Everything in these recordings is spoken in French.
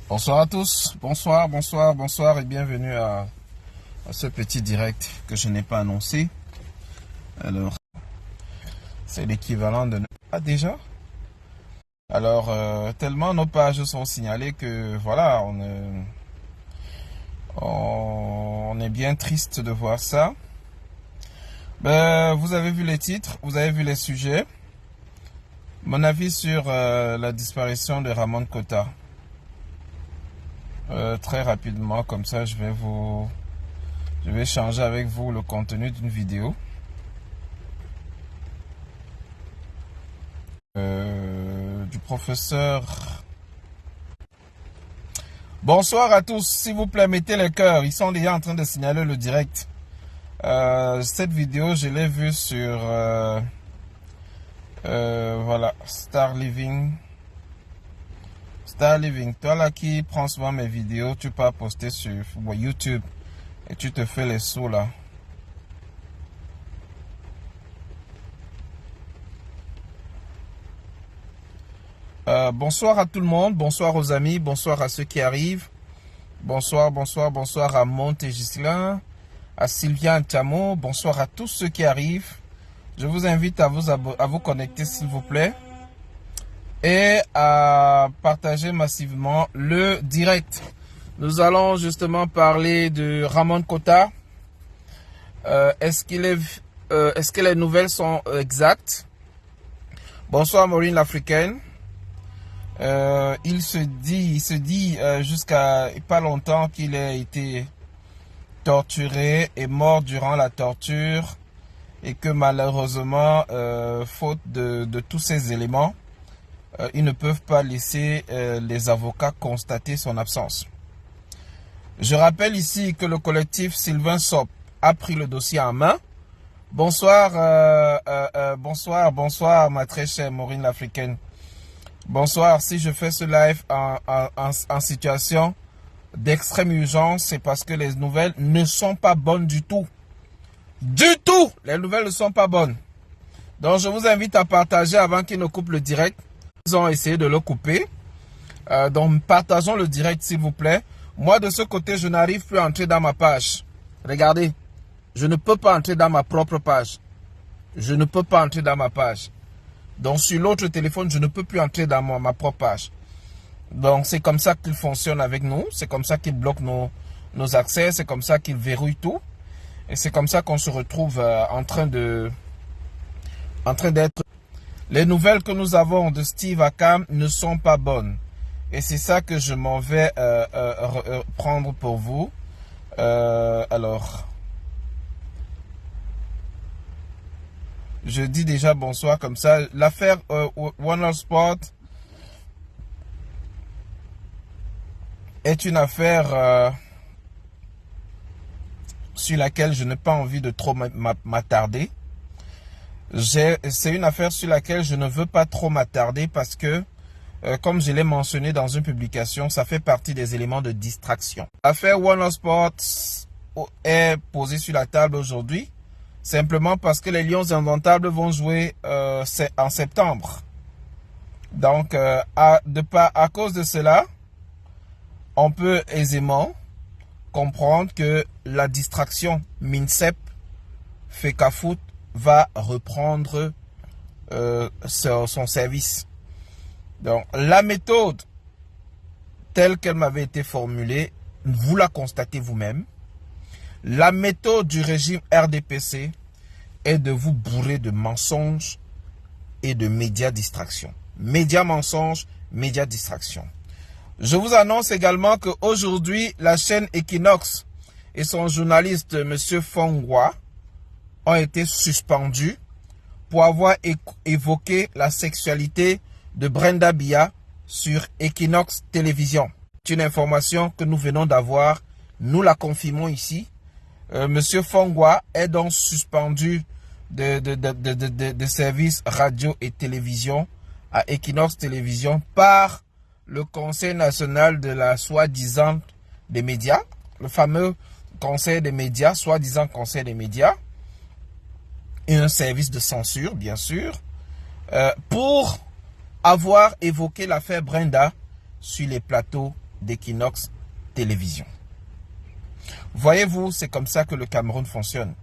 Bonsoir à tous, bonsoir et bienvenue à ce petit direct que je n'ai pas annoncé. Alors, c'est l'équivalent de... Ah déjà? Alors, tellement nos pages sont signalées que voilà, on est bien triste de voir ça. Vous avez vu les titres, vous avez vu les sujets. Mon avis sur la disparition de Ramon Kota. Très rapidement, comme ça je vais changer avec vous le contenu d'une vidéo du professeur. Bonsoir à tous, s'il vous plaît mettez les cœurs, ils sont déjà en train de signaler le direct. Cette vidéo je l'ai vue sur voilà, Star Living, toi là qui prends souvent mes vidéos, tu peux poster sur YouTube et tu te fais les sous là. Bonsoir à tout le monde, bonsoir aux amis, bonsoir à ceux qui arrivent. Bonsoir à Monte et Gislain, à Sylvia Antamo, bonsoir à tous ceux qui arrivent. Je vous invite à vous connecter s'il vous plaît et à partager massivement le direct. Nous allons justement parler de Ramon Kota. Est-ce que les nouvelles sont exactes? Bonsoir Maureen l'Africaine. Il se dit jusqu'à pas longtemps qu'il a été torturé et mort durant la torture et que malheureusement, faute de tous ces éléments, ils ne peuvent pas laisser les avocats constater son absence. Je rappelle ici que le collectif Sylvain Sop a pris le dossier en main. Bonsoir ma très chère Maureen l'Africaine. Bonsoir, si je fais ce live en situation d'extrême urgence, c'est parce que les nouvelles ne sont pas bonnes du tout. Du tout! Les nouvelles ne sont pas bonnes. Donc je vous invite à partager avant qu'ils ne coupent le direct. Ils ont essayé de le couper. Donc partageons le direct s'il vous plaît. Moi de ce côté, je n'arrive plus à entrer dans ma page. Regardez, je ne peux pas entrer dans ma propre page. Je ne peux pas entrer dans ma page. Donc sur l'autre téléphone, je ne peux plus entrer dans ma propre page. Donc c'est comme ça qu'il fonctionne avec nous. C'est comme ça qu'il bloque nos accès. C'est comme ça qu'il verrouille tout. Et c'est comme ça qu'on se retrouve en train d'être... Les nouvelles que nous avons de Steve Akam ne sont pas bonnes. Et c'est ça que je m'en vais prendre pour vous. Alors... Je dis déjà bonsoir comme ça. L'affaire Warner Sport est une affaire sur laquelle je n'ai pas envie de trop m'attarder. C'est une affaire sur laquelle je ne veux pas trop m'attarder parce que, comme je l'ai mentionné dans une publication, ça fait partie des éléments de distraction. L'affaire Warner Sport est posée sur la table aujourd'hui. Simplement parce que les Lions Indomptables vont jouer en septembre. Donc, à cause de cela, on peut aisément comprendre que la distraction MINSEP FECAFOOT va reprendre son service. Donc, la méthode telle qu'elle m'avait été formulée, vous la constatez vous-même. La méthode du régime RDPC est de vous bourrer de mensonges et de médias distraction. Médias mensonges, médias distraction. Je vous annonce également qu'aujourd'hui, la chaîne Equinox et son journaliste M. Fongwa ont été suspendus pour avoir évoqué la sexualité de Brenda Biya sur Equinox Télévision. C'est une information que nous venons d'avoir, nous la confirmons ici. Monsieur Fongwa est donc suspendu de services radio et télévision à Equinox Télévision par le Conseil national de la soi-disant des médias, le fameux Conseil des médias, soi-disant Conseil des médias, et un service de censure, bien sûr, pour avoir évoqué l'affaire Brenda sur les plateaux d'Equinox Télévision. Voyez-vous, c'est comme ça que le Cameroun fonctionne.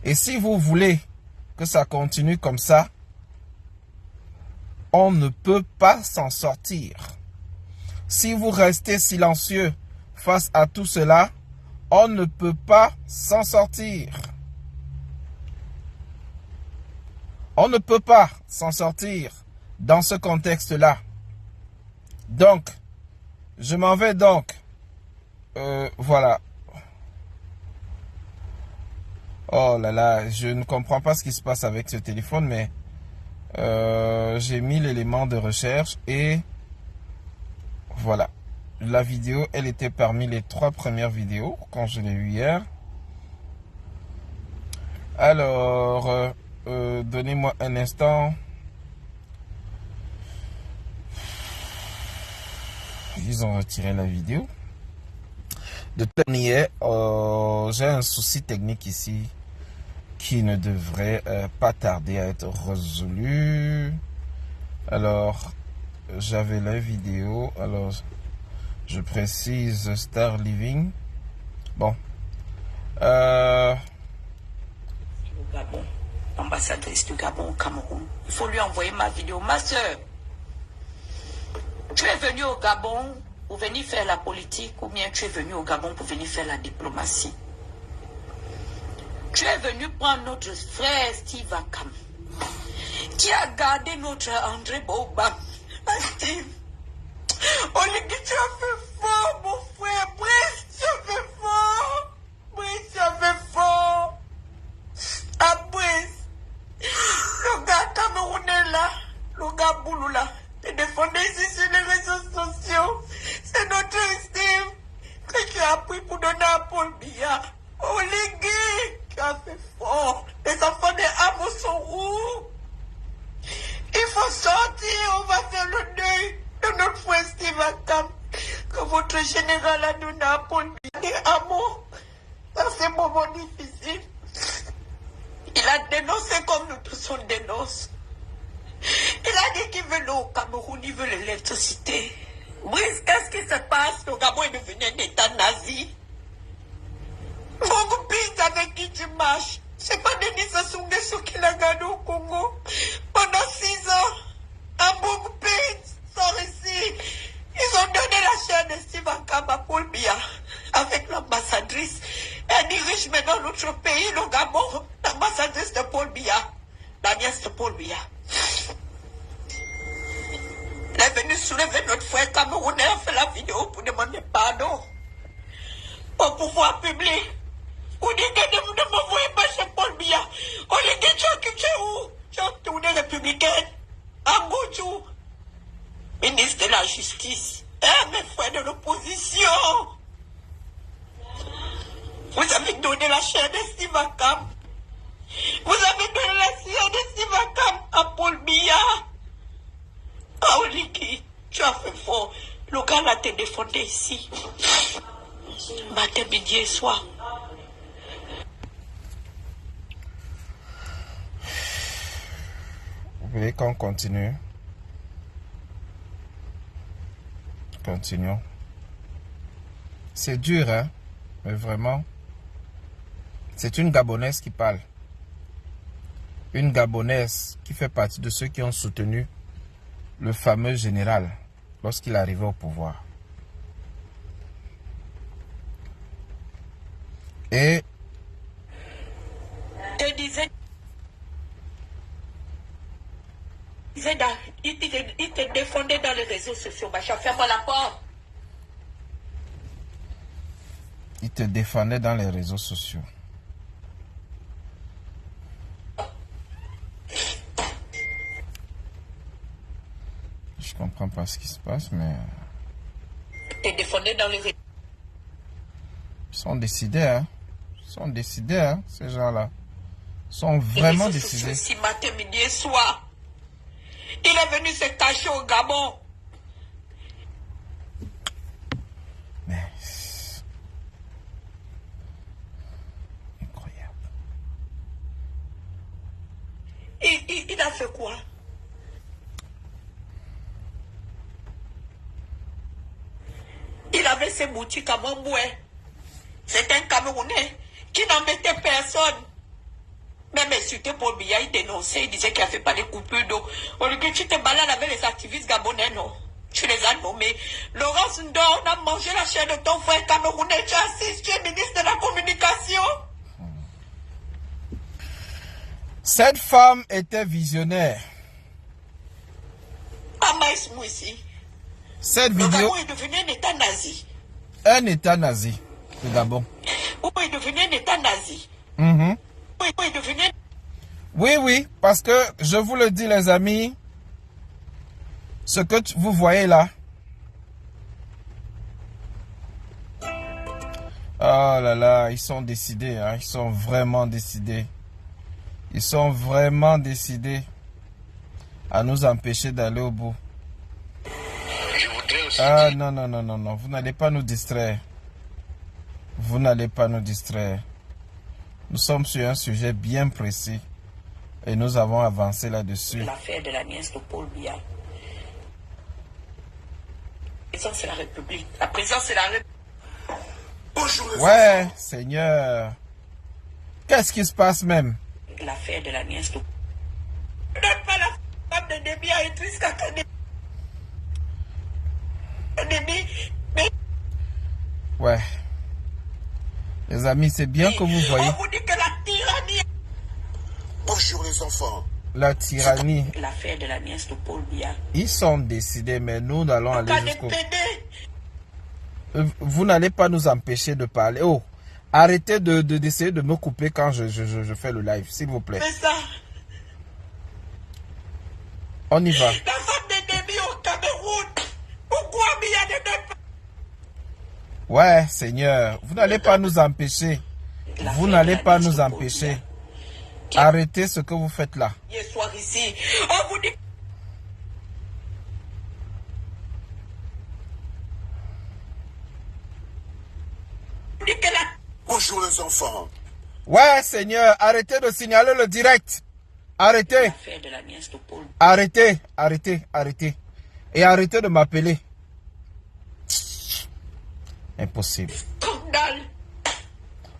Et si vous voulez que ça continue comme ça, on ne peut pas s'en sortir. Si vous restez silencieux face à tout cela, on ne peut pas s'en sortir. On ne peut pas s'en sortir dans ce contexte-là. Donc, je m'en vais donc. Voilà. Oh là là, je ne comprends pas ce qui se passe avec ce téléphone, mais j'ai mis l'élément de recherche et voilà. La vidéo, elle était parmi les 3 premières vidéos quand je l'ai eue hier. Alors, donnez-moi un instant. Ils ont retiré la vidéo. De toute manière, j'ai un souci technique ici qui ne devrait pas tarder à être résolu. Alors, j'avais la vidéo. Alors, je précise Star Living. Bon. Au Gabon, ambassadrice du Gabon au Cameroun. Il faut lui envoyer ma vidéo. Ma soeur, tu es venue au Gabon pour venir faire la politique ou bien tu es venu au Gabon pour venir faire la diplomatie? Tu es venu prendre notre frère Steve Akam, qui a gardé notre André Boba. Steve, Oligui, tu as fait fort, mon frère. Brice, tu as fait fort. Brice, tu as fait fort. Ah, Brice, le gars camerounais là, le gars boulou là, te défendait ici sur les réseaux sociaux. C'est notre Steve que tu as pris pour donner à Paul Biya. Oligui, tu as fait fort. Les enfants des Amos sont où? Il faut sortir, on va faire le deuil de notre frère Steve Akam, que votre général a donné à Paul Biya. Des Amos, dans ces moments difficiles, il a dénoncé comme nous tous on dénonce. Il a dit qu'il veut l'eau au Cameroun, il veut l'électricité. Brice, qu'est-ce qui se passe? Le Gabon est devenu un état nazi. Mon pays avec qui tu marches, c'est pas Denis Sassou Nguesso qui l'a gardé au Congo pendant 6 ans. Un bon pays sans récit. Ils ont donné la chair de Steve Akam à Paul Biya avec l'ambassadrice. Elle dirige maintenant notre pays, le Gabon, l'ambassadrice de Paul Biya, la nièce de Paul Biya. Elle est venue soulever notre frère camerounais, a fait la vidéo pour demander pardon au pouvoir public. On dit que ne m'envoyez pas chez Paul Biya. On lui dit, tu es où? Tu es tourné républicaine. À Ngouchou, ministre de la Justice. Mes frères de l'opposition. Vous avez donné la chair de Steve Akam. Vous avez donné la chair de Steve Akam à Paul Biya. Ah, Oligui, tu as fait fort. Le gars là te défendait ici. Matin, midi et soir. Vous voulez qu'on continue? Continuons. C'est dur, hein? Mais vraiment. C'est une Gabonaise qui parle. Une Gabonaise qui fait partie de ceux qui ont soutenu le fameux général lorsqu'il arrivait au pouvoir. Et il te défendait dans les réseaux sociaux. Bacha, ferme la porte. il te défendait dans les réseaux sociaux. Je comprends pas ce qui se passe, mais Il te défendait dans les réseaux. ils sont décidés, hein. Ils sont décidés, hein, ces gens-là. Ils sont vraiment décidés. Si matin, midi et soir. Il est venu se cacher au Gabon. Mais incroyable. Il a fait quoi? avait ses boutiques à Mamboué. C'est un Camerounais qui n'en mettait personne. Même insulté Paul Biya, il dénonçait, il disait qu'il a fait pas des coupures d'eau. On lui dit, tu te balades avec les activistes gabonais, non? Tu les as nommés. Laurence Ndo, on a mangé la chair de ton frère camerounais, tu assistes, tu es ministre de la communication. Cette femme était visionnaire. Amaïs Mouissi. Cette Le vidéo, Gabon est devenu un État nazi. un État nazi, le Gabon. Où est devenu un État nazi. Mhm. Où est devenu un... Oui, parce que je vous le dis les amis, ce que vous voyez là, oh là là, ils sont décidés, hein, ils sont vraiment décidés. Ils sont vraiment décidés à nous empêcher d'aller au bout. Ah non, vous n'allez pas nous distraire. Vous n'allez pas nous distraire. Nous sommes sur un sujet bien précis et nous avons avancé là-dessus. L'affaire de la nièce de Paul Biya. La présence c'est la République. La présence c'est la République. Bonjour les Ouais, enfants. Seigneur. Qu'est-ce qui se passe même? L'affaire de la nièce de... Ne donne pas la femme de Déby à Idriss Kakane. Mais Ouais. Les amis, c'est bien que vous voyez on vous dit que la tyrannie... Bonjour les enfants. la tyrannie. L'affaire de la nièce de Paul Biya. Ils sont décidés, mais nous allons aller Cas des jusqu'au... PD. Vous n'allez pas nous empêcher de parler. Oh, arrêtez d'essayer de me couper quand je fais le live, s'il vous plaît. C'est ça. On y va. La femme de Déby au Cameroun. Pourquoi Biya ne donne pas... Ouais, Seigneur, vous n'allez pas nous empêcher. Vous n'allez pas nous empêcher. Arrêtez ce que vous faites là. Hier soir ici, on vous dit... que la... Bonjour les enfants. Ouais, Seigneur, arrêtez de signaler le direct. Arrêtez. L'affaire de la nièce de Paul. Arrêtez. Et arrêtez de m'appeler. Impossible. Scandale.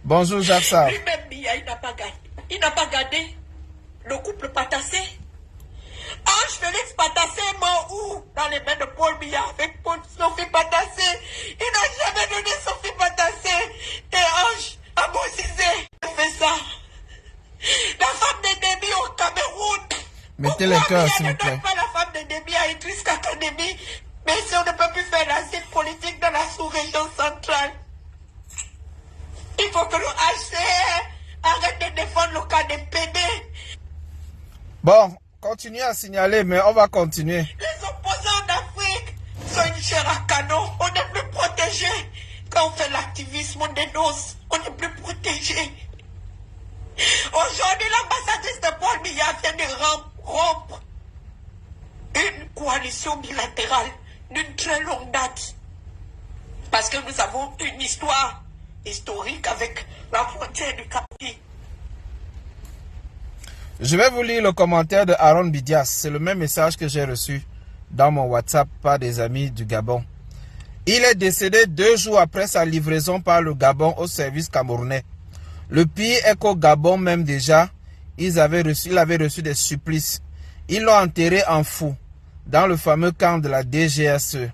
Bonjour, Jacques Sarr. Lui-même, Biya, il n'a pas gagné. Il n'a pas gardé le couple Patassé. Ange Félix Patassé est mort où? Dans les mains de Paul Biya avec Sophie Patassé. Il n'a jamais donné Sophie Patassé. Et Ange a Bozizé. Il fait ça. La femme de Déby au Cameroun. Mettez les cœurs, s'il vous Pourquoi plaît. Biya ne donne pas la femme de Déby à Idriss Kakane? Mais si on ne peut plus faire l'asile politique dans la sous-région centrale, il faut que le HCR arrête de défendre le cas des PD. Bon, continuez à signaler, mais on va continuer. Les opposants d'Afrique sont une chair à canon. On n'est plus protégé. Quand on fait l'activisme, on dénonce. On n'est plus protégé. Aujourd'hui, l'ambassadrice de Paul Biya vient de rompre une coalition bilatérale d'une très longue date. Parce que nous avons une histoire historique avec la frontière du Cameroun. Je vais vous lire le commentaire de Aaron Bidias. C'est le même message que j'ai reçu dans mon WhatsApp par des amis du Gabon. Il est décédé 2 jours après sa livraison par le Gabon au service camerounais. Le pire est qu'au Gabon même déjà, il avait reçu des supplices. Ils l'ont enterré en fou dans le fameux camp de la DGSE,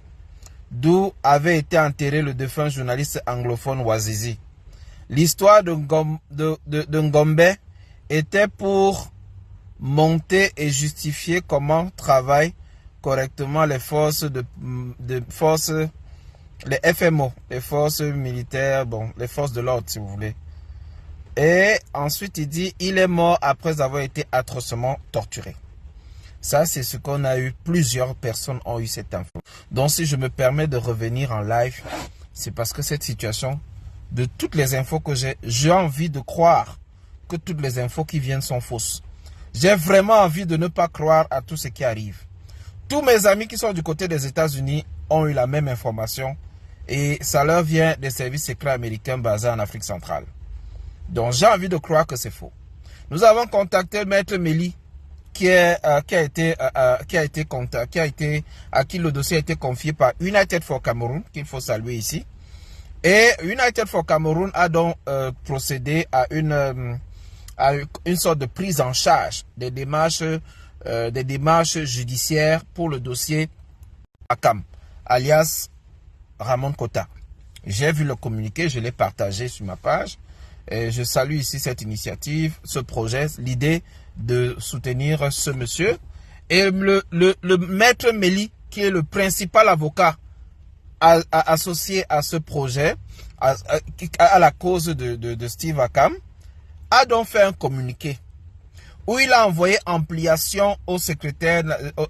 d'où avait été enterré le défunt journaliste anglophone Wazizi. L'histoire de Ngombe était pour monter et justifier comment travaillent correctement les forces les FMO, les forces militaires, bon, les forces de l'ordre si vous voulez. Et ensuite il dit, il est mort après avoir été atrocement torturé. Ça, c'est ce qu'on a eu. Plusieurs personnes ont eu cette info. Donc, si je me permets de revenir en live, c'est parce que cette situation, de toutes les infos que j'ai envie de croire que toutes les infos qui viennent sont fausses. J'ai vraiment envie de ne pas croire à tout ce qui arrive. Tous mes amis qui sont du côté des États-Unis ont eu la même information et ça leur vient des services secrets américains basés en Afrique centrale. Donc, j'ai envie de croire que c'est faux. Nous avons contacté Maître Mélie à qui le dossier a été confié par United for Cameroon, qu'il faut saluer ici. Et United for Cameroon a donc procédé à une sorte de prise en charge des démarches judiciaires pour le dossier Akam, alias Ramon Kota. J'ai vu le communiqué, je l'ai partagé sur ma page. Et je salue ici cette initiative, ce projet, l'idée de soutenir ce monsieur. Et le maître Méli, qui est le principal avocat associé à ce projet, à la cause de Steve Akam, a donc fait un communiqué où il a envoyé ampliation au secrétaire,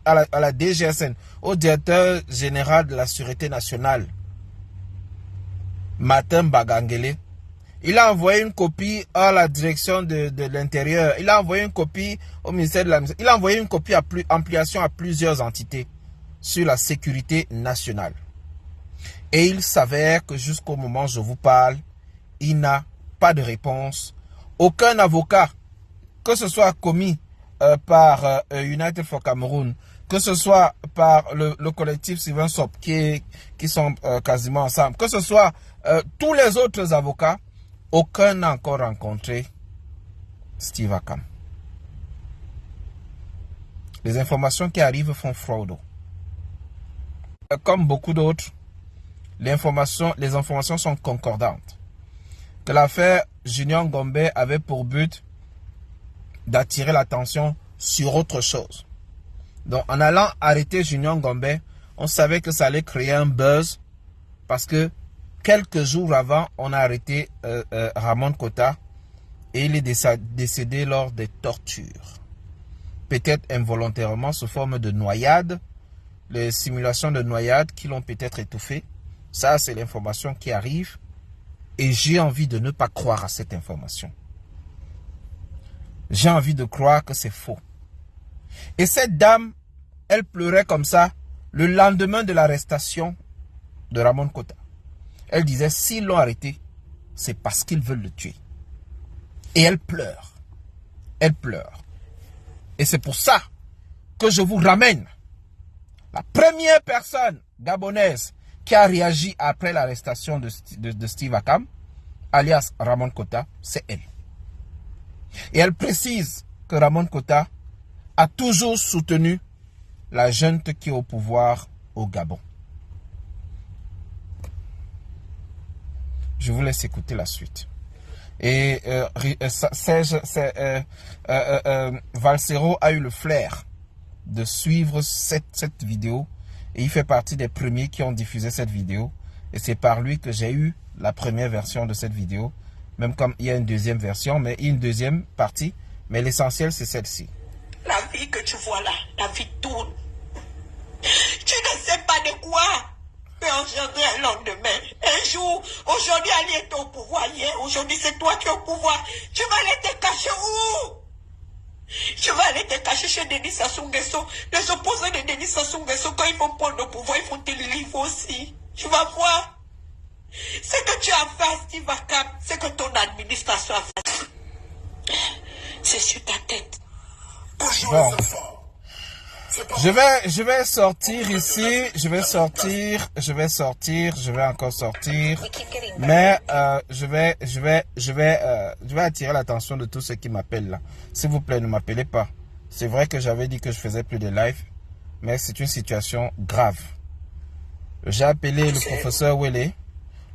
à la DGSN, au directeur général de la Sûreté nationale, Martin Bagangele. Il a envoyé une copie à la direction de l'Intérieur. Il a envoyé une copie au ministère de l'Administration. Il a envoyé une copie ampliation à plusieurs entités sur la sécurité nationale. Et il s'avère que jusqu'au moment où je vous parle, il n'a pas de réponse. Aucun avocat, que ce soit commis par United for Cameroon, que ce soit par le collectif Sylvain Sop, qui sont quasiment ensemble, que ce soit tous les autres avocats, aucun n'a encore rencontré Steve Akam. Les informations qui arrivent font froid au dos. Comme beaucoup d'autres, les informations sont concordantes. Que l'affaire Junior Ngombe avait pour but d'attirer l'attention sur autre chose. Donc, en allant arrêter Junior Ngombe, on savait que ça allait créer un buzz parce que quelques jours avant, on a arrêté Ramon Kota et il est décédé lors des tortures. Peut-être involontairement sous forme de noyade, les simulations de noyade qui l'ont peut-être étouffé. Ça, c'est l'information qui arrive et j'ai envie de ne pas croire à cette information. J'ai envie de croire que c'est faux. Et cette dame, elle pleurait comme ça le lendemain de l'arrestation de Ramon Kota. Elle disait, s'ils l'ont arrêté, c'est parce qu'ils veulent le tuer. Et elle pleure. Elle pleure. Et c'est pour ça que je vous ramène la première personne gabonaise qui a réagi après l'arrestation de Steve Akam, alias Ramon Kota, c'est elle. Et elle précise que Ramon Kota a toujours soutenu la junte qui est au pouvoir au Gabon. Je vous laisse écouter la suite. Et Valsero a eu le flair de suivre cette vidéo. Et il fait partie des premiers qui ont diffusé cette vidéo. Et c'est par lui que j'ai eu la première version de cette vidéo. Même comme il y a une deuxième version, mais une deuxième partie. Mais l'essentiel, c'est celle-ci. La vie que tu vois là, la vie tourne. Tu ne sais pas de quoi peut engendrer un lendemain. Un jour, aujourd'hui, Ali est au pouvoir. Hier, aujourd'hui, c'est toi qui es au pouvoir. Tu vas aller te cacher où? Tu vas aller te cacher chez Denis Sassou Nguesso. Les opposants de Denis Sassou Nguesso, quand ils vont prendre le pouvoir, ils vont te livrer aussi. Tu vas voir. Ce que tu as fait à Steve Akam, c'est que ton administration a fait. C'est sur ta tête. Bon. Je vais sortir ici, je vais encore sortir, mais je vais attirer l'attention de tous ceux qui m'appellent là. S'il vous plaît, ne m'appelez pas. C'est vrai que j'avais dit que je faisais plus de live, mais c'est une situation grave. J'ai appelé le professeur Wele.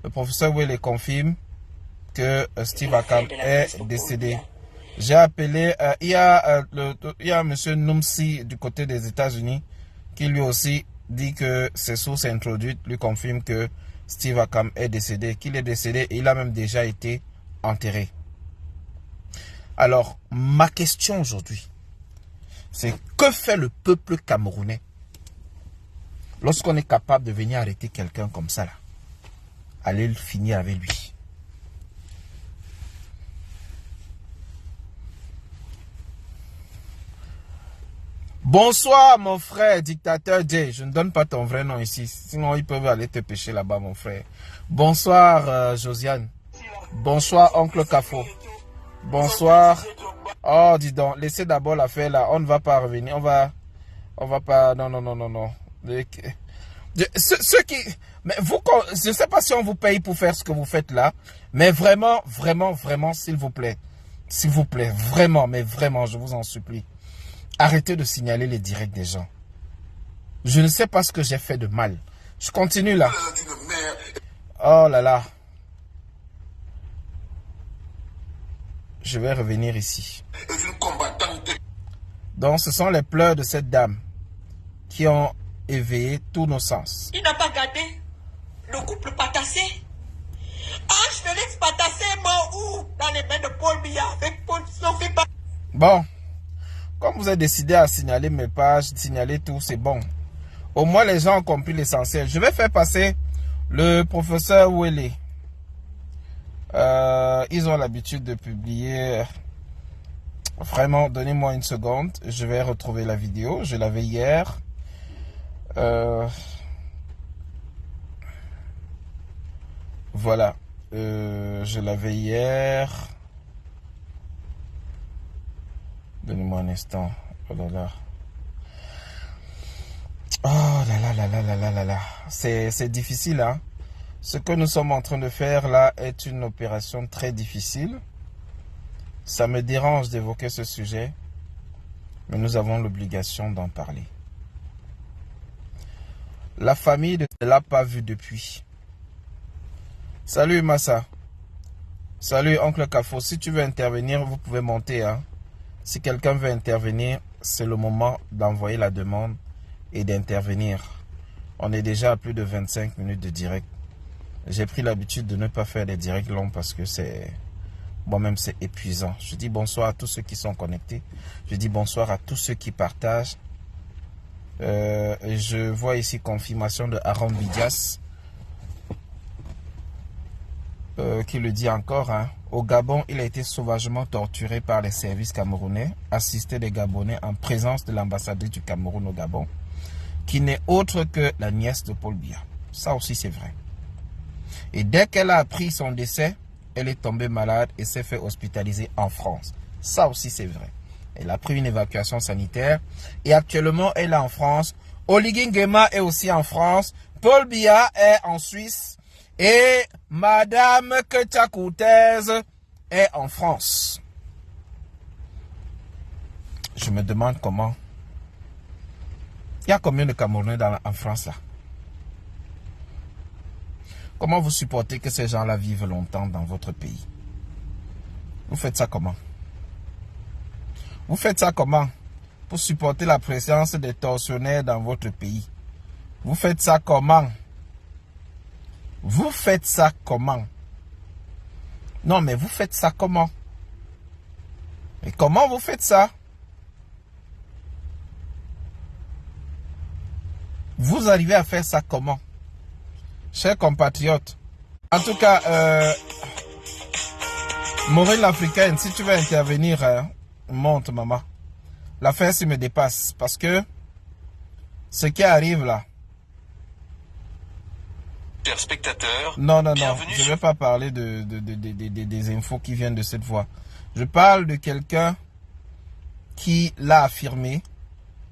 Le professeur Wele confirme que Steve Akam est décédé. J'ai appelé, il y a M. Numsi du côté des États-Unis qui lui aussi dit que ses sources introduites lui confirment que Steve Akam est décédé, qu'il est décédé et il a même déjà été enterré. Alors, ma question aujourd'hui, c'est que fait le peuple camerounais lorsqu'on est capable de venir arrêter quelqu'un comme ça là, aller finir avec lui? Bonsoir mon frère, dictateur J. Je ne donne pas ton vrai nom ici, sinon ils peuvent aller te pêcher là-bas mon frère. Bonsoir Josiane. Bonsoir oncle Kafo. Bonsoir. Oh, dis donc, laissez d'abord l'affaire là. On ne va pas revenir. On va pas. Non, non, non, non, non. Ceux qui. Mais vous, je ne sais pas si on vous paye pour faire ce que vous faites là. Mais vraiment, vraiment, vraiment, s'il vous plaît. S'il vous plaît, vraiment, mais vraiment, je vous en supplie. Arrêtez de signaler les directs des gens. Je ne sais pas ce que j'ai fait de mal. Je continue là. Oh là là. Je vais revenir ici. Donc, ce sont les pleurs de cette dame qui ont éveillé tous nos sens. Il n'a pas gardé le couple Patassé. Ange Félix Patassé est mort où? Dans les mains de Paul Biya avec Paul Sophie. Bon, comme vous avez décidé à signaler mes pages, signaler tout, c'est bon. Au moins, les gens ont compris l'essentiel. Je vais faire passer le professeur Wele. Ils ont l'habitude de publier. Vraiment, donnez-moi une seconde. Je vais retrouver la vidéo. Je l'avais hier. Voilà. Je l'avais hier. Donnez-moi un instant. Oh là là. Oh là là là là là là là là. C'est difficile, hein. Ce que nous sommes en train de faire là est une opération très difficile. Ça me dérange d'évoquer ce sujet, mais nous avons l'obligation d'en parler. La famille ne l'a pas vu depuis. Salut Massa. Salut Oncle Kafo. Si tu veux intervenir, vous pouvez monter, hein. Si quelqu'un veut intervenir, c'est le moment d'envoyer la demande et d'intervenir. On est déjà à plus de 25 minutes de direct. J'ai pris l'habitude de ne pas faire des directs longs parce que c'est... Moi-même, c'est épuisant. Je dis bonsoir à tous ceux qui sont connectés. Je dis bonsoir à tous ceux qui partagent. Je vois ici confirmation de Aaron Bidias. Qui le dit encore, hein. Au Gabon, il a été sauvagement torturé par les services camerounais, assisté des Gabonais en présence de l'ambassadrice du Cameroun au Gabon, qui n'est autre que la nièce de Paul Biya. Ça aussi, c'est vrai. Et dès qu'elle a appris son décès, elle est tombée malade et s'est fait hospitaliser en France. Ça aussi, c'est vrai. Elle a pris une évacuation sanitaire et actuellement, elle est en France. Oligui Nguema est aussi en France. Paul Biya est en Suisse. Et Madame Ketia Koutez est en France. Je me demande comment. Il y a combien de Camerounais en France là? Comment vous supportez que ces gens-là vivent longtemps dans votre pays? Vous faites ça comment? Vous faites ça comment? Pour supporter la présence des tortionnaires dans votre pays? Vous faites ça comment? Vous faites ça comment? Non, mais vous faites ça comment? Et comment vous faites ça? Vous arrivez à faire ça comment? Chers compatriotes, en tout cas, Maureen l'Africaine, si tu veux intervenir, hein, monte maman. L'affaire me dépasse parce que ce qui arrive là. Chers spectateurs, non, je ne vais pas parler des infos qui viennent de cette voix. Je parle de quelqu'un qui l'a affirmé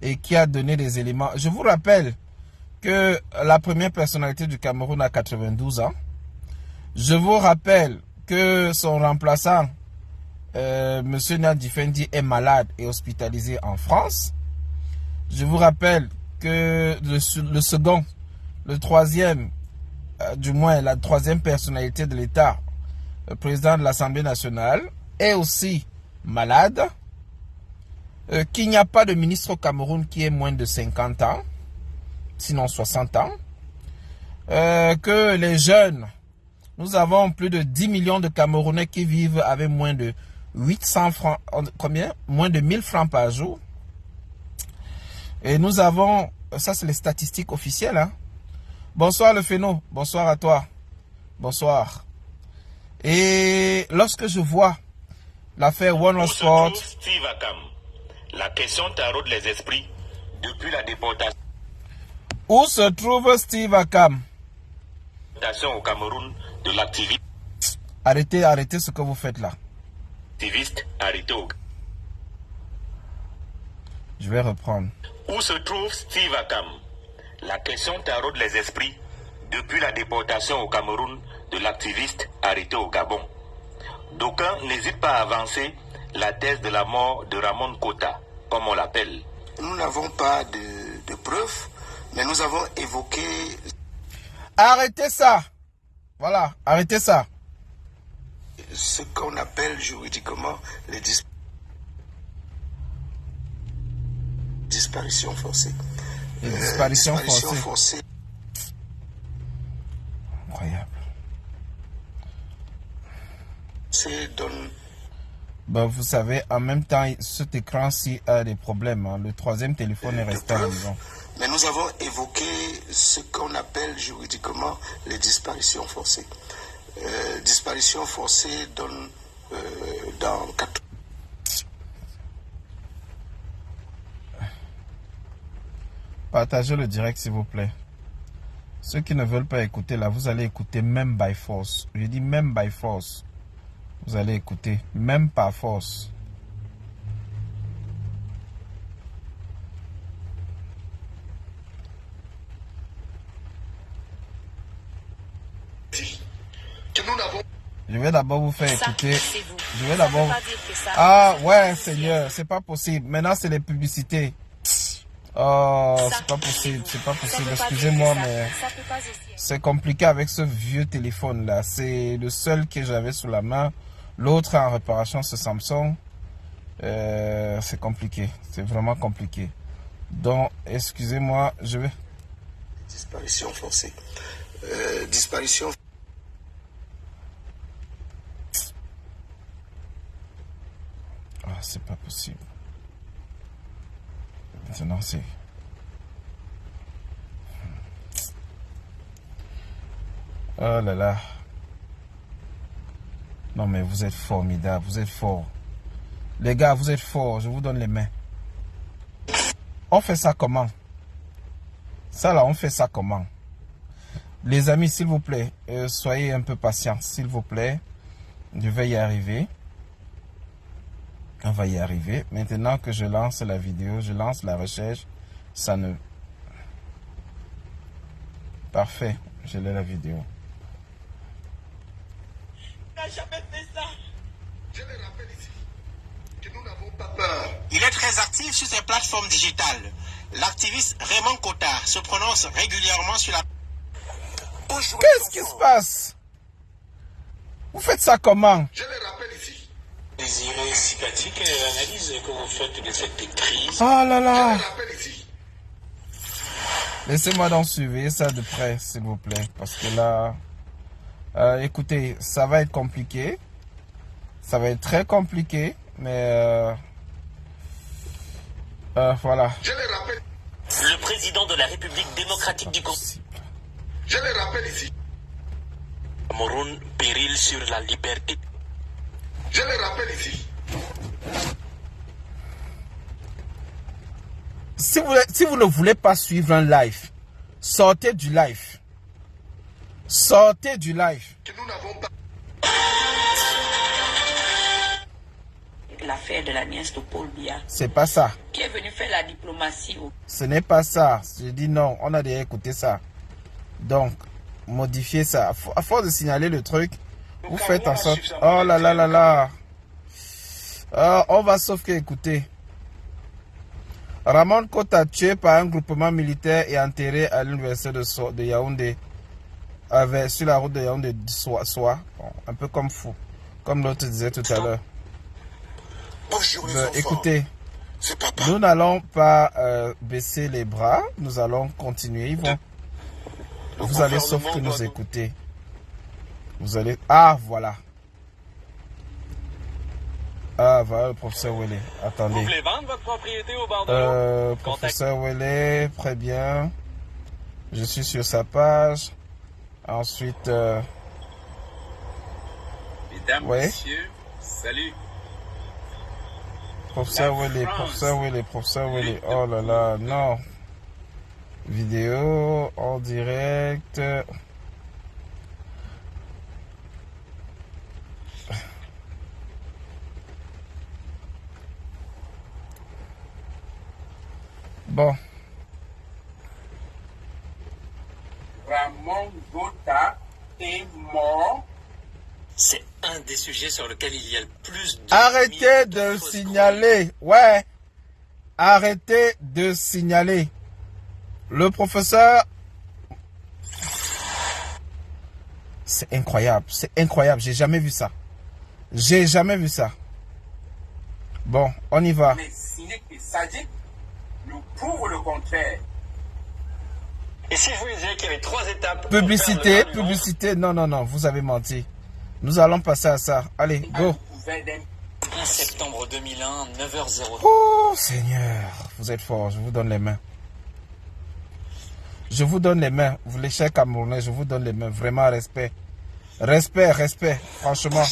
et qui a donné des éléments. Je vous rappelle que la première personnalité du Cameroun a 92 ans. Je vous rappelle que son remplaçant, M. Nadi Fendi, est malade et hospitalisé en France. Je vous rappelle que le second, le troisième, du moins la troisième personnalité de l'État, le président de l'Assemblée nationale, est aussi malade. Qu'il n'y a pas de ministre au Cameroun qui ait moins de 50 ans. Sinon 60 ans, que les jeunes, nous avons plus de 10 millions de Camerounais qui vivent avec moins de 800 francs, combien? Moins de 1000 francs par jour. Et nous avons, ça c'est les statistiques officielles, hein. Bonsoir le Phéno, bonsoir à toi, bonsoir. Et lorsque je vois l'affaire One Sport, Steve Akam, la question taraude les esprits depuis la déportation. Où se trouve Steve Akam? Au Cameroun de l'activité. Arrêtez ce que vous faites là. activiste arrêté au Je vais reprendre. Où se trouve Steve Akam? La question taraude les esprits depuis la déportation au Cameroun de l'activiste arrêté au Gabon. D'aucuns n'hésitent pas à avancer la thèse de la mort de Ramon Kota, comme on l'appelle. Nous n'avons pas de preuves, mais nous avons évoqué... Arrêtez ça. Voilà, arrêtez ça. Ce qu'on appelle juridiquement les disparitions forcées. Les disparitions forcées. forcées. Incroyable. Donne... Ben, vous savez, en même temps, cet écran-ci a des problèmes. Hein. Le troisième téléphone est resté à la maison. Mais nous avons évoqué ce qu'on appelle juridiquement les disparitions forcées. Disparitions forcées donne dans 4... Partagez le direct, s'il vous plaît. Ceux qui ne veulent pas écouter, là, vous allez écouter même by force. Je dis même by force. Vous allez écouter, même par force. Je vais d'abord vous faire écouter. Je vais d'abord... Ah ouais, Seigneur, c'est pas possible. Maintenant, c'est les publicités. Oh, c'est pas possible, c'est pas possible. Excusez-moi, mais c'est compliqué avec ce vieux téléphone là. C'est le seul que j'avais sous la main. L'autre en réparation, c'est Samsung. C'est compliqué, c'est vraiment compliqué. Donc, excusez-moi, je vais... Disparition forcée. Disparition... Ah, c'est pas possible. Maintenant, c'est... Oh là là. Non, mais vous êtes formidable, vous êtes forts. Les gars, vous êtes forts, je vous donne les mains. On fait ça comment? Ça là, on fait ça comment? Les amis, s'il vous plaît, soyez un peu patients, s'il vous plaît. Je vais y arriver. On va y arriver. Maintenant que je lance la vidéo, je lance la recherche, ça ne... Parfait, je l'ai la vidéo. Jamais fait ça. Je le rappelle ici que nous n'avons pas peur. Il est très actif sur ses plateformes digitales. L'activiste Raymond Kota se prononce régulièrement sur la... Qu'est-ce qui se passe? Vous faites ça comment? Je le rappelle ici. Désiré sympathique l'analyse que vous faites de cette crise. Oh là là! Je le rappelle ici. Laissez-moi donc suivre ça de près, s'il vous plaît. Parce que là... écoutez, ça va être compliqué. Ça va être très compliqué. Mais... voilà. Je le rappelle. Le président de la République démocratique du Congo. Je le rappelle ici. Cameroun, péril sur la liberté. Je le rappelle ici. Si vous ne voulez pas suivre un live, sortez du live. Sortez du live. Que nous n'avons pas. L'affaire de la nièce de Paul Biya, C'est pas ça. qui est venu faire la diplomatie au... Ce n'est pas ça. Je dis non, on a déjà écouté ça. Donc, modifiez ça. À force de signaler le truc, vous faites en sorte... Oh là là là là. On va sauf que écouter. Ramon Kota tué par un groupement militaire et enterré à l'université de Yaoundé. Sur la route de Yaoundé Soa. Bon, un peu comme fou. Comme l'autre disait tout à l'heure. Bonjour les enfants. Écoutez, C'est papa. nous n'allons pas baisser les bras. Nous allons continuer. Vous allez sauf que nous écouter. Vous allez... Ah, voilà. Ah, voilà le professeur Wele. Attendez. Vous voulez vendre votre propriété au bord de l'eau? Professeur Wele, très bien. Je suis sur sa page. Ensuite... Mesdames, ouais. messieurs, salut. Professeur Wele, professeur Wele, professeur Wele. Oh là là, non. Vidéo en direct. Bon. Ramon Gota est mort. C'est un des sujets sur lequel il y a le plus de... Arrêtez de le signaler. Ouais. Arrêtez de signaler. Le professeur... C'est incroyable. C'est incroyable. J'ai jamais vu ça. J'ai jamais vu ça. Bon, on y va. Mais Sinek et Sadiq nous prouvent le contraire. Et si je vous disais qu'il y avait 3 étapes... Publicité, publicité. Non, non, non. Vous avez menti. Nous allons passer à ça. Allez, go. 1 septembre 2001, 9h00. Oh, Seigneur. Vous êtes fort. Je vous donne les mains. Je vous donne les mains. Vous les chers Camerounais, je vous donne les mains. Vraiment, respect. Respect, respect. Franchement.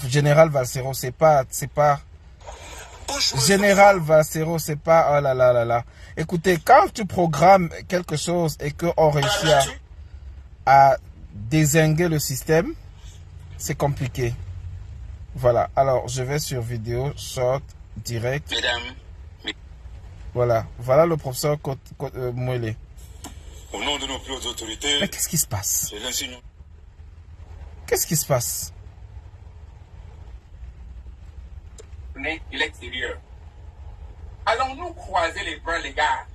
Général Valsero, c'est pas... Général Valsero, c'est pas... Oh là là là là. Écoutez, quand tu programmes quelque chose et qu'on réussit à dézinguer le système, c'est compliqué. Voilà. Alors, je vais sur vidéo, short, direct. Mesdames, Voilà. Voilà le professeur Mouélé. au nom de nos plus hautes autorités, Mais qu'est-ce qui se passe? je l'insigne. Qu'est-ce qui se passe? De l'extérieur. Allons-nous croiser les bras, les gars?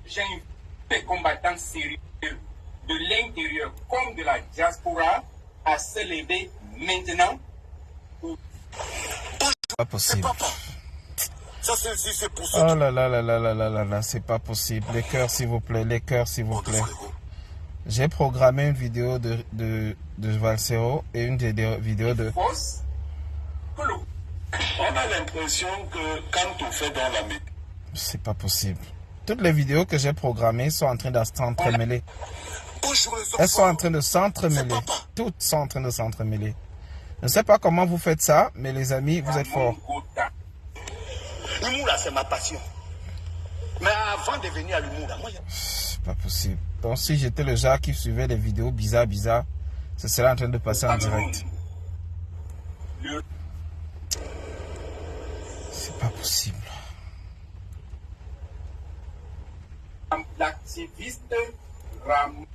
J'invite les combattants sérieux de l'intérieur comme de la diaspora à se lever maintenant. Pas possible. Ça, c'est pour Oh là là là là là là là là, c'est pas possible. Les cœurs, s'il vous plaît, les cœurs, s'il vous plaît. J'ai programmé une vidéo de Valsero et une vidéo de... Fausse que le On a l'impression que quand on fait dans la méthode, C'est pas possible. Toutes les vidéos que j'ai programmées sont en train de s'entremêler. Elles sont en train de s'entremêler. Toutes sont en train de s'entremêler. Je ne sais pas comment vous faites ça, mais les amis, vous êtes forts. L'humour, là, c'est ma passion. Mais avant de venir à l'humour, là, moi, C'est pas possible. Donc si j'étais le genre qui suivait les vidéos bizarres, ce serait en train de passer en direct. C'est pas possible. l'activiste Ramon.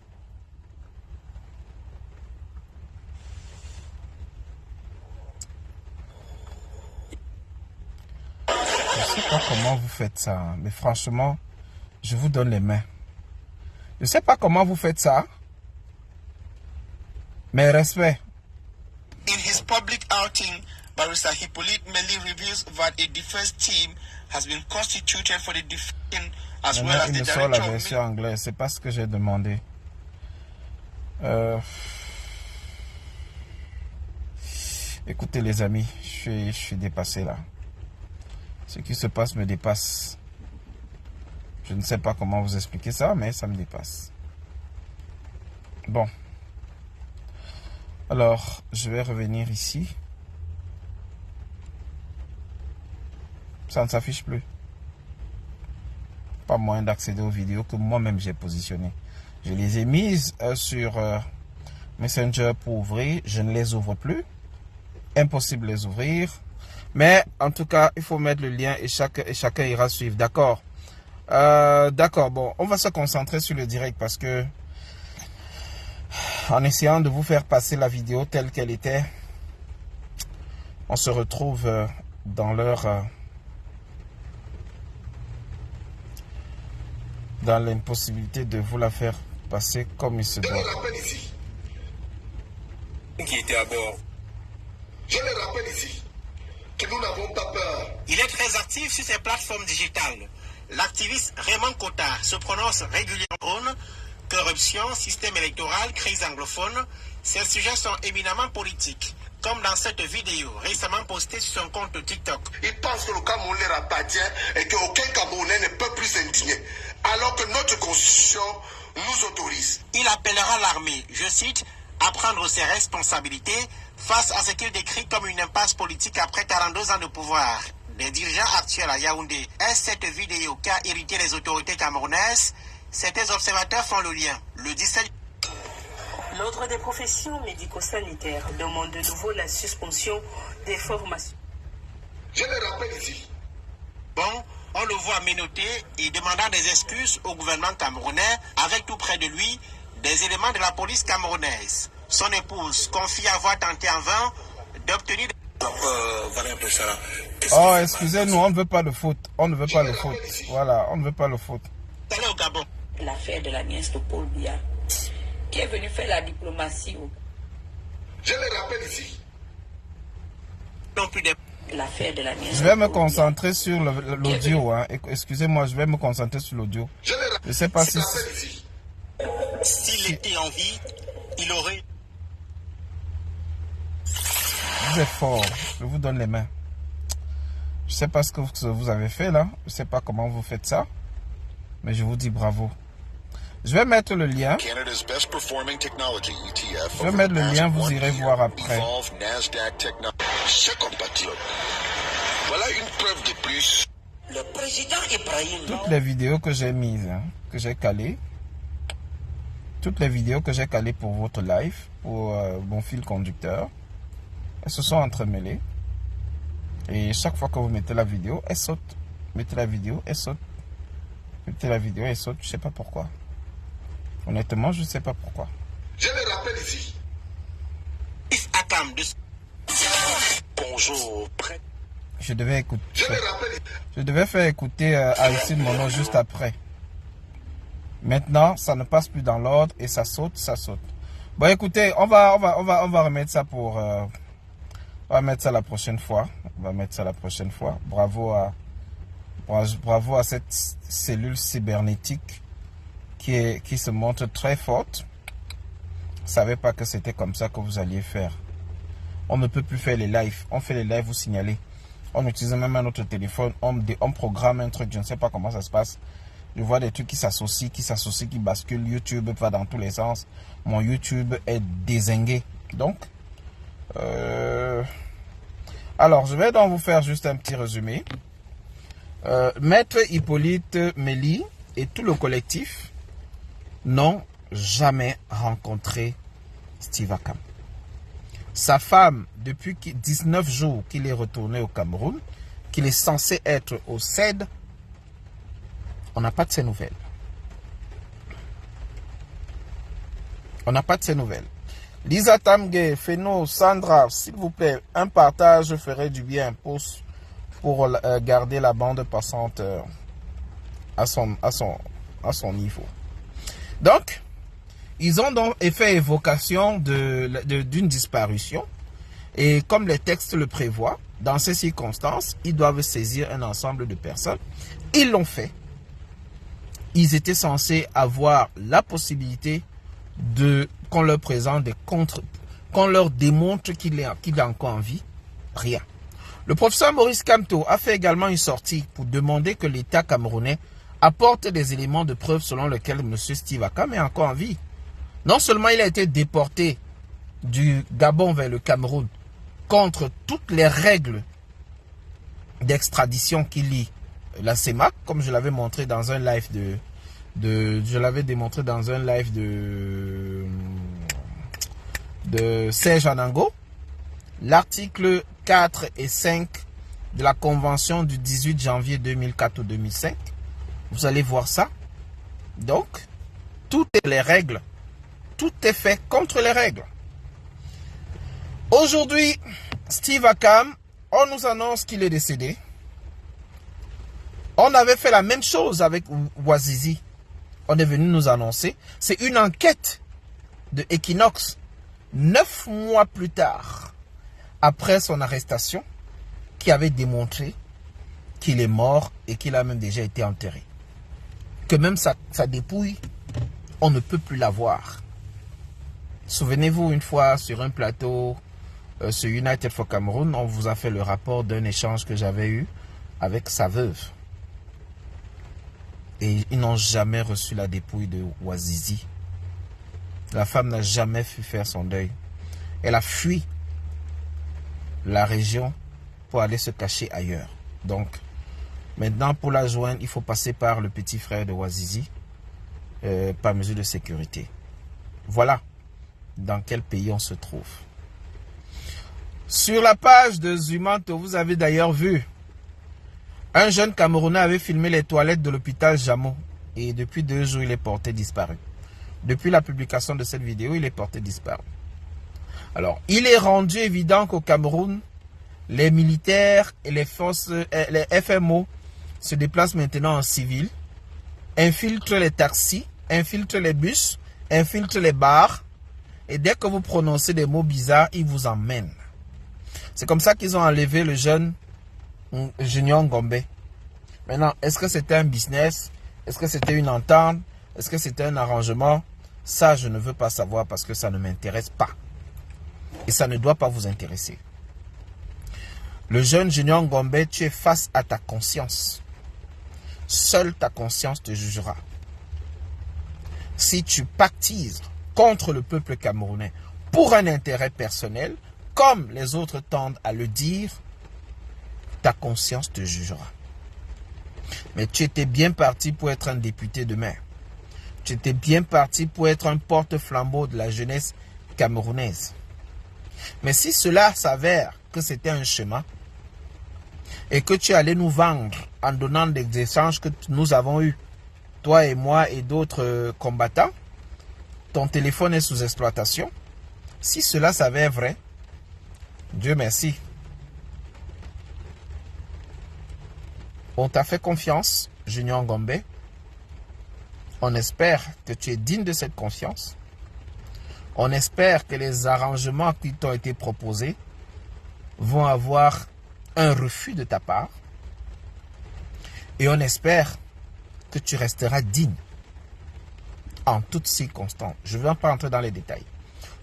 Je sais pas comment vous faites ça, mais franchement, je vous donne les mains. Je sais pas comment vous faites ça, mais respect. In his public outing, Barrister Hippolyte Meli reveals that a defense team has been constituted for the defending as well Maintenant, as il the me sort la director of version anglaise, c'est pas ce que j'ai demandé. Écoutez les amis, je suis dépassé là. Ce qui se passe me dépasse. Je ne sais pas comment vous expliquer ça, mais ça me dépasse. Bon. Alors, je vais revenir ici. Ça ne s'affiche plus. Pas moyen d'accéder aux vidéos que moi-même j'ai positionnées. Je les ai mises sur Messenger pour ouvrir. Je ne les ouvre plus. Impossible de les ouvrir. Mais en tout cas, il faut mettre le lien et chacun ira suivre. D'accord. D'accord. Bon, on va se concentrer sur le direct parce que en essayant de vous faire passer la vidéo telle qu'elle était, on se retrouve dans leur... dans l'impossibilité de vous la faire passer comme il se doit. Je le rappelle ici. qui était à bord. Je le rappelle ici que nous n'avons pas peur. Il est très actif sur ces plateformes digitales. L'activiste Raymond Cotard se prononce régulièrement. Corruption, système électoral, crise anglophone. Ces sujets sont éminemment politiques. Comme dans cette vidéo récemment postée sur son compte TikTok. Ils pensent que le Cameroun leur appartient et qu'aucun Camerounais ne peut plus s'indigner. Alors que notre constitution nous autorise. Il appellera l'armée, je cite, à prendre ses responsabilités face à ce qu'il décrit comme une impasse politique après 42 ans de pouvoir. Des dirigeants actuels à Yaoundé. Est-ce cette vidéo qui a irrité les autorités camerounaises? Certains observateurs font le lien. Le 17... L'Ordre des professions médico-sanitaires demande de nouveau la suspension des formations. Je le rappelle ici. Bon, On le voit menotté et demandant des excuses au gouvernement camerounais avec tout près de lui des éléments de la police camerounaise. Son épouse confie avoir tenté en vain d'obtenir... Oh, excusez-nous, on ne veut pas de faute. On ne veut pas le faute. Voilà, on ne veut pas le faute. Allez au Gabon. L'affaire de la nièce de Paul Biya, qui est venue faire la diplomatie. Je le rappelle ici. Non plus des... L'affaire de la nièce. Je vais me concentrer sur l'audio. Hein. Excusez-moi, je vais me concentrer sur l'audio. Je ne sais pas si... S'il était en vie, il aurait... Vous êtes fort. Je vous donne les mains. Je ne sais pas ce que vous avez fait là. Je ne sais pas comment vous faites ça. Mais je vous dis bravo. Je vais mettre le lien. Je vais mettre le lien, vous irez voir après. Chers compatriotes, voilà une preuve de plus. Le président Ibrahim. Toutes les vidéos que j'ai mises, hein, que j'ai calées. Toutes les vidéos que j'ai calées pour votre live, pour mon fil conducteur, elles se sont entremêlées. Et chaque fois que vous mettez la vidéo, elle saute. Mettez la vidéo, elle saute. Mettez la vidéo, elle saute. Je ne sais pas pourquoi. Honnêtement, je ne sais pas pourquoi. Je le rappelle ici. Bonjour. Je devais écouter. Je le rappelle. Je devais faire écouter Aristide Mono juste après. Maintenant, ça ne passe plus dans l'ordre et ça saute, ça saute. Bon, écoutez, on va remettre ça pour... on va mettre ça la prochaine fois. On va mettre ça la prochaine fois. Bravo à cette cellule cybernétique qui se montre très forte. Je ne savais pas que c'était comme ça que vous alliez faire. On ne peut plus faire les lives. On fait les lives, vous signalez. On utilise même un autre téléphone. On programme un truc. Je ne sais pas comment ça se passe. Je vois des trucs qui s'associent, qui basculent. YouTube va dans tous les sens. Mon YouTube est dézingué. Donc, alors, je vais donc vous faire juste un petit résumé. Maître Hippolyte Méli et tout le collectif n'ont jamais rencontré Steve Akam. Sa femme, depuis 19 jours qu'il est retourné au Cameroun, qu'il est censé être au CED, on n'a pas de ses nouvelles. On n'a pas de ses nouvelles. Lisa Tamge, Feno, Sandra, s'il vous plaît, un partage ferait du bien pour garder la bande passante à son niveau. Donc, ils ont donc fait évocation d'une disparition. Et comme les textes le prévoient, dans ces circonstances, ils doivent saisir un ensemble de personnes. Ils l'ont fait. Ils étaient censés avoir la possibilité qu'on leur présente des contre, qu'on leur démontre qu'il est encore en vie. Rien. Le professeur Maurice Kamto a fait également une sortie pour demander que l'État camerounais apporte des éléments de preuve selon lesquels M. Steve Akam est encore en vie. Non seulement il a été déporté du Gabon vers le Cameroun contre toutes les règles d'extradition qui lient la CEMAC, comme je l'avais montré dans un live de Serge Anango, l'article 4 et 5 de la convention du 18 janvier 2004 ou 2005. Vous allez voir ça. Donc, toutes les règles, tout est fait contre les règles. Aujourd'hui, Steve Akam, on nous annonce qu'il est décédé. On avait fait la même chose avec Ouazizi. On est venu nous annoncer. C'est une enquête de Equinox, 9 mois plus tard, après son arrestation, qui avait démontré qu'il est mort et qu'il a même déjà été enterré. Que même sa dépouille, on ne peut plus la voir. Souvenez-vous, une fois sur un plateau, sur United for Cameroun, on vous a fait le rapport d'un échange que j'avais eu avec sa veuve. Et ils n'ont jamais reçu la dépouille de Ouazizi. La femme n'a jamais pu faire son deuil. Elle a fui la région pour aller se cacher ailleurs. Donc, maintenant, pour la joindre, il faut passer par le petit frère de Ouazizi, par mesure de sécurité. Voilà dans quel pays on se trouve. Sur la page de Zumanto, vous avez d'ailleurs vu Un jeune Camerounais avait filmé les toilettes de l'hôpital Jameau et depuis 2 jours, il est porté disparu. Depuis la publication de cette vidéo, il est porté disparu. Alors, il est rendu évident qu'au Cameroun, les militaires et les forces, les FMO se déplacent maintenant en civil, infiltrent les taxis, infiltrent les bus, infiltrent les bars, et dès que vous prononcez des mots bizarres, ils vous emmènent. C'est comme ça qu'ils ont enlevé le jeune Junior Ngombe. Maintenant, est-ce que c'était un business? Est-ce que c'était une entente? Est-ce que c'était un arrangement? Ça, je ne veux pas savoir parce que ça ne m'intéresse pas. Et ça ne doit pas vous intéresser. Le jeune Junior Ngombe, tu es face à ta conscience. Seule ta conscience te jugera. Si tu pactises contre le peuple camerounais pour un intérêt personnel, comme les autres tendent à le dire, ta conscience te jugera. Mais tu étais bien parti pour être un député demain. Tu étais bien parti pour être un porte-flambeau de la jeunesse camerounaise. Mais si cela s'avère que c'était un chemin et que tu allais nous vendre en donnant des échanges que nous avons eus, toi et moi et d'autres combattants, ton téléphone est sous exploitation. Si cela s'avère vrai, Dieu merci. On t'a fait confiance, Junior Ngombe. On espère que tu es digne de cette confiance. On espère que les arrangements qui t'ont été proposés vont avoir un refus de ta part. Et on espère que tu resteras digne en toutes circonstances. Je ne veux pas entrer dans les détails.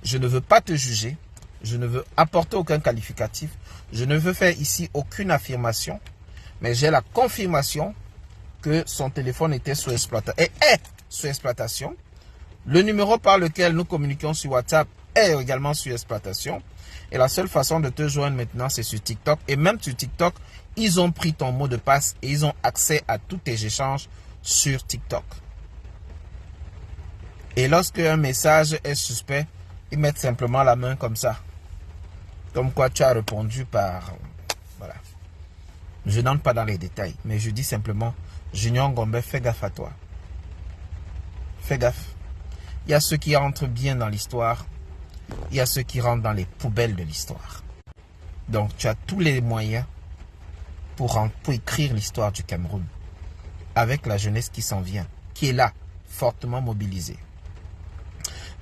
Je ne veux pas te juger. Je ne veux apporter aucun qualificatif. Je ne veux faire ici aucune affirmation. Mais j'ai la confirmation que son téléphone était sous exploitation et est sous exploitation. Le numéro par lequel nous communiquons sur WhatsApp est également sous exploitation. Et la seule façon de te joindre maintenant, c'est sur TikTok. Et même sur TikTok, ils ont pris ton mot de passe et ils ont accès à tous tes échanges sur TikTok. Et lorsque un message est suspect, ils mettent simplement la main comme ça. Comme quoi tu as répondu par... Voilà. Je n'entre pas dans les détails, mais je dis simplement, Junior Ngombe, fais gaffe à toi. Fais gaffe. Il y a ceux qui entrent bien dans l'histoire. Il y a ceux qui rentrent dans les poubelles de l'histoire. Donc tu as tous les moyens pour écrire l'histoire du Cameroun. Avec la jeunesse qui s'en vient, qui est là, fortement mobilisée.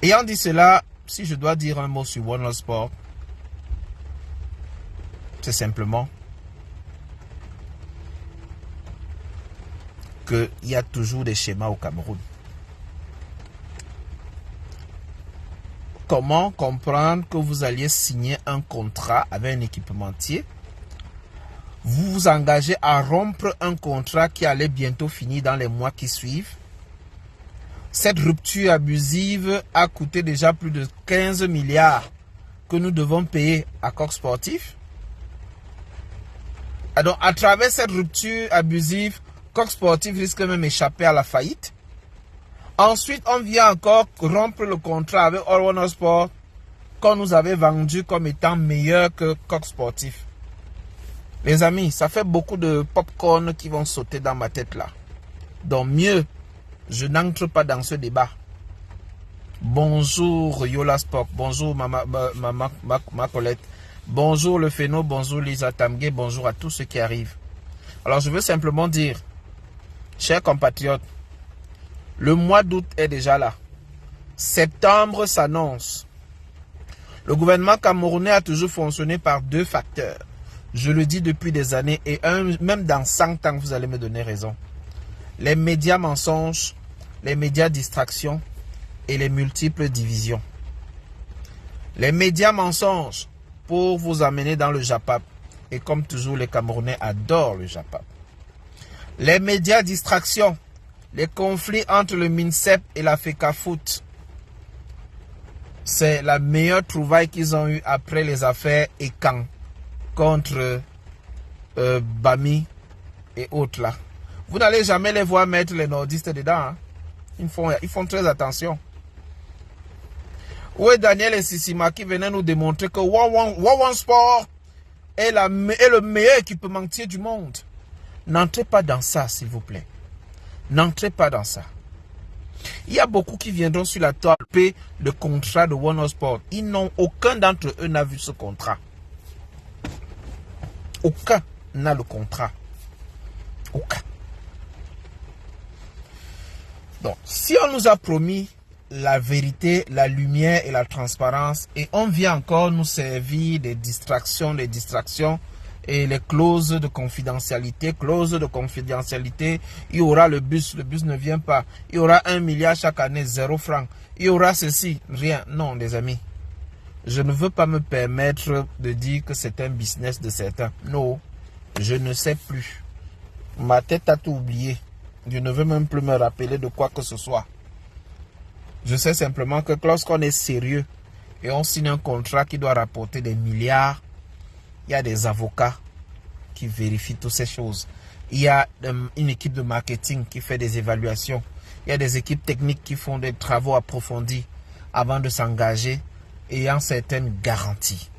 Ayant dit cela, si je dois dire un mot sur One Love Sport, c'est simplement qu'il y a toujours des schémas au Cameroun. Comment comprendre que vous alliez signer un contrat avec un équipementier? Vous vous engagez à rompre un contrat qui allait bientôt finir dans les mois qui suivent. Cette rupture abusive a coûté déjà plus de 15 milliards que nous devons payer à Coq Sportif. Donc, à travers cette rupture abusive, Coq Sportif risque même d'échapper à la faillite. Ensuite, on vient encore rompre le contrat avec All One Sport qu'on nous avait vendu comme étant meilleur que Coq Sportif. Les amis, ça fait beaucoup de popcorn qui vont sauter dans ma tête là. Donc mieux, je n'entre pas dans ce débat. Bonjour Yola Sport, bonjour ma Colette, bonjour le Phéno, bonjour Lisa Tamgué, bonjour à tous ceux qui arrivent. Alors je veux simplement dire, chers compatriotes, le mois d'août est déjà là. Septembre s'annonce. Le gouvernement camerounais a toujours fonctionné par 2 facteurs. Je le dis depuis des années et même dans 100 ans, vous allez me donner raison. Les médias mensonges, les médias distractions et les multiples divisions. Les médias mensonges pour vous amener dans le Japap. Et comme toujours, les Camerounais adorent le Japap. Les médias distractions, les conflits entre le MINSEP et la FECAFOOT. C'est la meilleure trouvaille qu'ils ont eue après les affaires Ekan contre Bami et autres là. Vous n'allez jamais les voir mettre les nordistes dedans. Hein. Ils font très attention. Où est Daniel et Sissima qui venaient nous démontrer que One Sport est le meilleur équipementier du monde. N'entrez pas dans ça, s'il vous plaît. N'entrez pas dans ça. Il y a beaucoup qui viendront sur la table le contrat de Warner Sport. Aucun d'entre eux n'a vu ce contrat. Aucun n'a le contrat. Aucun. Donc, si on nous a promis la vérité, la lumière et la transparence, et on vient encore nous servir des distractions, et les clauses de confidentialité, il y aura le bus ne vient pas, il y aura 1 milliard chaque année, 0 francs, il y aura ceci, rien. Non, les amis, je ne veux pas me permettre de dire que c'est un business de certains. Non, je ne sais plus. Ma tête a tout oublié. Je ne veux même plus me rappeler de quoi que ce soit. Je sais simplement que lorsqu'on est sérieux et on signe un contrat qui doit rapporter des milliards, il y a des avocats qui vérifient toutes ces choses. Il y a une équipe de marketing qui fait des évaluations. Il y a des équipes techniques qui font des travaux approfondis avant de s'engager, ayant certaines garanties.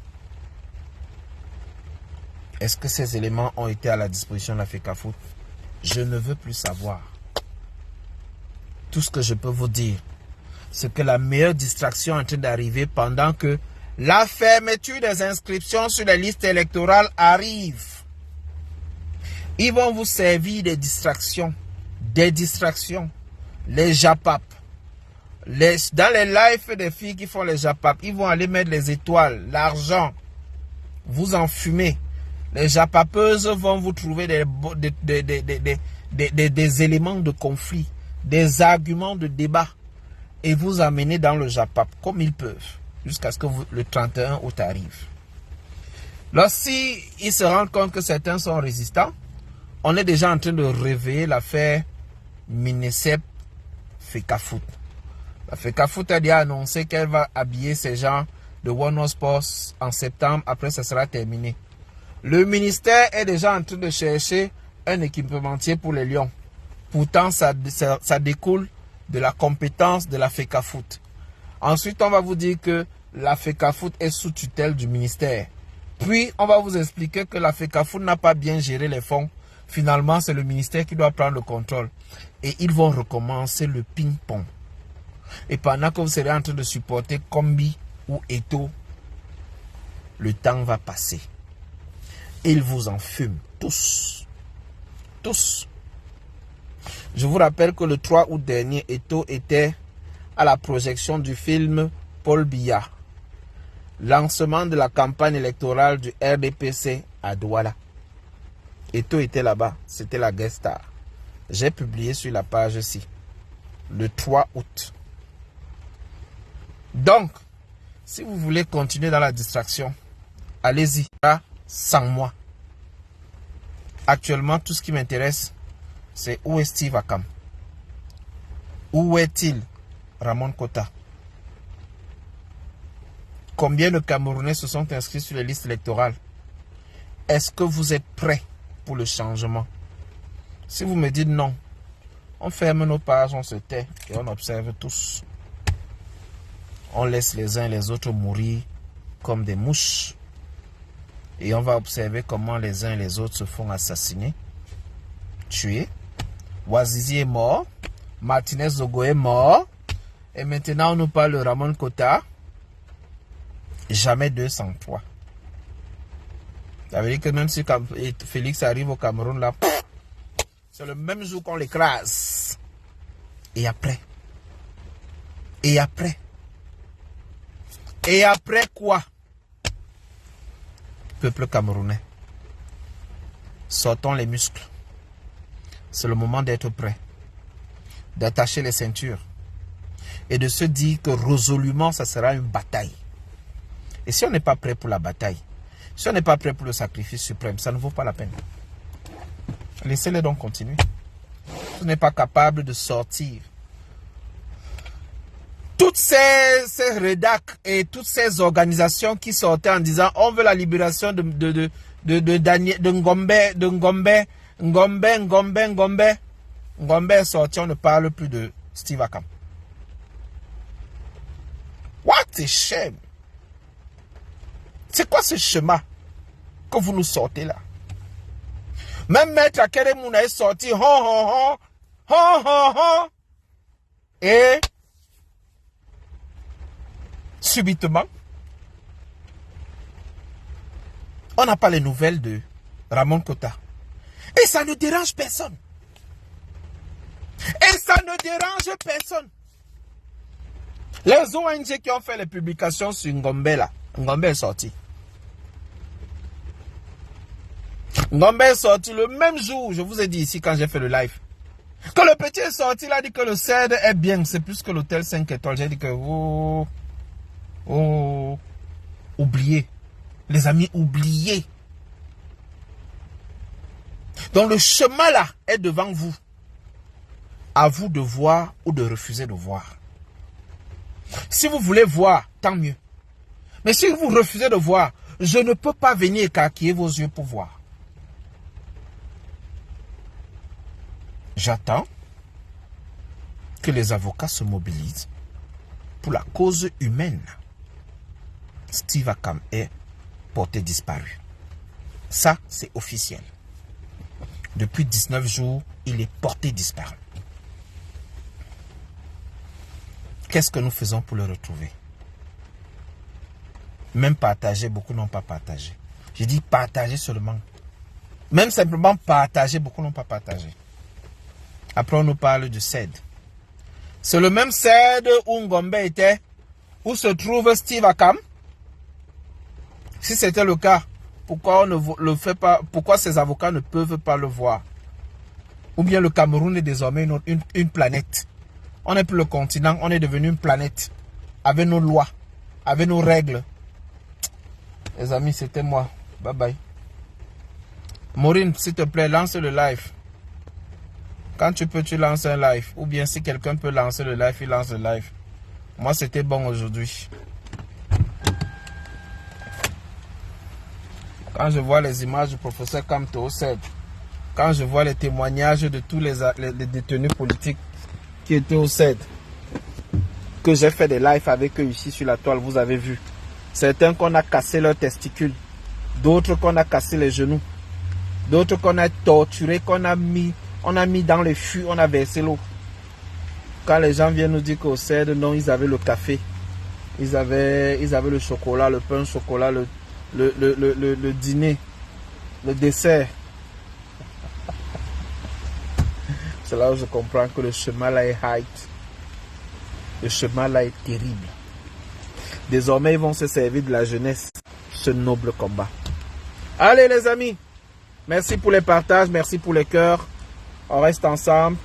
Est-ce que ces éléments ont été à la disposition de la FECAFOOT? Je ne veux plus savoir. Tout ce que je peux vous dire, c'est que la meilleure distraction est en train d'arriver pendant que la fermeture des inscriptions sur les listes électorales arrive. Ils vont vous servir des distractions. Les JAPAP. Dans les lives des filles qui font les JAPAP, ils vont aller mettre les étoiles, l'argent. Vous en fumez. Les JAPAPeuses vont vous trouver des éléments de conflit, des arguments de débat et vous amener dans le JAPAP comme ils peuvent jusqu'à ce que le 31 août arrive. Lorsqu'ils se rendent compte que certains sont résistants, on est déjà en train de réveiller l'affaire Minecep FECAFOOT. La FECAFOOT a déjà annoncé qu'elle va habiller ces gens de Warner Sports en septembre, après ça sera terminé. Le ministère est déjà en train de chercher un équipementier pour les Lions. Pourtant, ça découle de la compétence de la FECAFOOT. Ensuite, on va vous dire que la FECAFOOT est sous tutelle du ministère. Puis, on va vous expliquer que la FECAFOOT n'a pas bien géré les fonds. Finalement, c'est le ministère qui doit prendre le contrôle. Et ils vont recommencer le ping-pong. Et pendant que vous serez en train de supporter Combi ou Eto, le temps va passer. Ils vous en fument tous. Tous. Je vous rappelle que le 3 août dernier, Eto était à la projection du film Paul Biya. Lancement de la campagne électorale du RDPC à Douala. Eto était là-bas. C'était la guest star. J'ai publié sur la page ici. Le 3 août. Donc, si vous voulez continuer dans la distraction, allez-y. Sans moi. Actuellement, tout ce qui m'intéresse, c'est où est Steve Akam? Où est-il Ramon Kota? Combien de Camerounais se sont inscrits sur les listes électorales? Est-ce que vous êtes prêts pour le changement? Si vous me dites non, on ferme nos pages, on se tait et on observe tous. On laisse les uns et les autres mourir comme des mouches. Et on va observer comment les uns et les autres se font assassiner, tuer. Ouazizi est mort. Martinez Zogo est mort. Et maintenant, on nous parle de Ramon Kota. Jamais 203. Ça veut dire que même si Félix arrive au Cameroun, là, c'est le même jour qu'on l'écrase. Et après? Et après? Et après quoi? Peuple camerounais, sortons les muscles. C'est le moment d'être prêt, d'attacher les ceintures et de se dire que résolument, ça sera une bataille. Et si on n'est pas prêt pour la bataille, si on n'est pas prêt pour le sacrifice suprême, ça ne vaut pas la peine. Laissez-les donc continuer. Si on n'est pas capable de sortir toutes ces rédacs et toutes ces organisations qui sortaient en disant on veut la libération de Ngombe est sorti, on ne parle plus de Steve Akam. What a shame. C'est quoi ce chemin que vous nous sortez là? Même Maître Akeremouna est sorti. Et subitement, on n'a pas les nouvelles de Ramon Kota. Et ça ne dérange personne. Et ça ne dérange personne. Les ONG qui ont fait les publications sur Ngombe là, Ngombe est sorti. Ngombe est sorti le même jour, je vous ai dit ici quand j'ai fait le live. Quand le petit est sorti, il a dit que le CED est bien, c'est plus que l'hôtel 5 étoiles. J'ai dit que, oubliez. Les amis, oubliez. Donc le chemin là est devant vous. À vous de voir ou de refuser de voir. Si vous voulez voir, tant mieux. Mais si vous refusez de voir, je ne peux pas venir écarquiller vos yeux pour voir. J'attends que les avocats se mobilisent pour la cause humaine. Steve Akam est porté disparu. Ça, c'est officiel. Depuis 19 jours, il est porté disparu. Qu'est-ce que nous faisons pour le retrouver? Même partager, beaucoup n'ont pas partagé. Je dis partager seulement. Même simplement partager, beaucoup n'ont pas partagé. Après, on nous parle du CED. C'est le même CED où Ngombe était, où se trouve Steve Akam. Si c'était le cas, pourquoi on ne le fait pas? Pourquoi ces avocats ne peuvent pas le voir? Ou bien le Cameroun est désormais une planète. On n'est plus le continent, on est devenu une planète. Avec nos lois, avec nos règles. Les amis, c'était moi. Bye bye. Maureen, s'il te plaît, lance le live. Quand tu peux, tu lances un live. Ou bien si quelqu'un peut lancer le live, il lance le live. Moi, c'était bon aujourd'hui. Quand je vois les images du professeur Kamto Osed, quand je vois les témoignages de tous les détenus politiques qui étaient au CED, que j'ai fait des lives avec eux ici sur la toile, vous avez vu. Certains qu'on a cassé leurs testicules, d'autres qu'on a cassé les genoux, d'autres qu'on a torturés, qu'on a mis dans les fûts, on a versé l'eau. Quand les gens viennent nous dire qu'au CED, non, ils avaient le café, ils avaient le chocolat, le pain au chocolat, le dîner, le dessert. C'est là où je comprends que le chemin là est height. Le chemin là est terrible. Désormais, ils vont se servir de la jeunesse, ce noble combat. Allez les amis, merci pour les partages, merci pour les cœurs. On reste ensemble.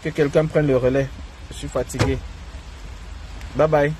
Que quelqu'un prenne le relais. Je suis fatigué. Bye bye.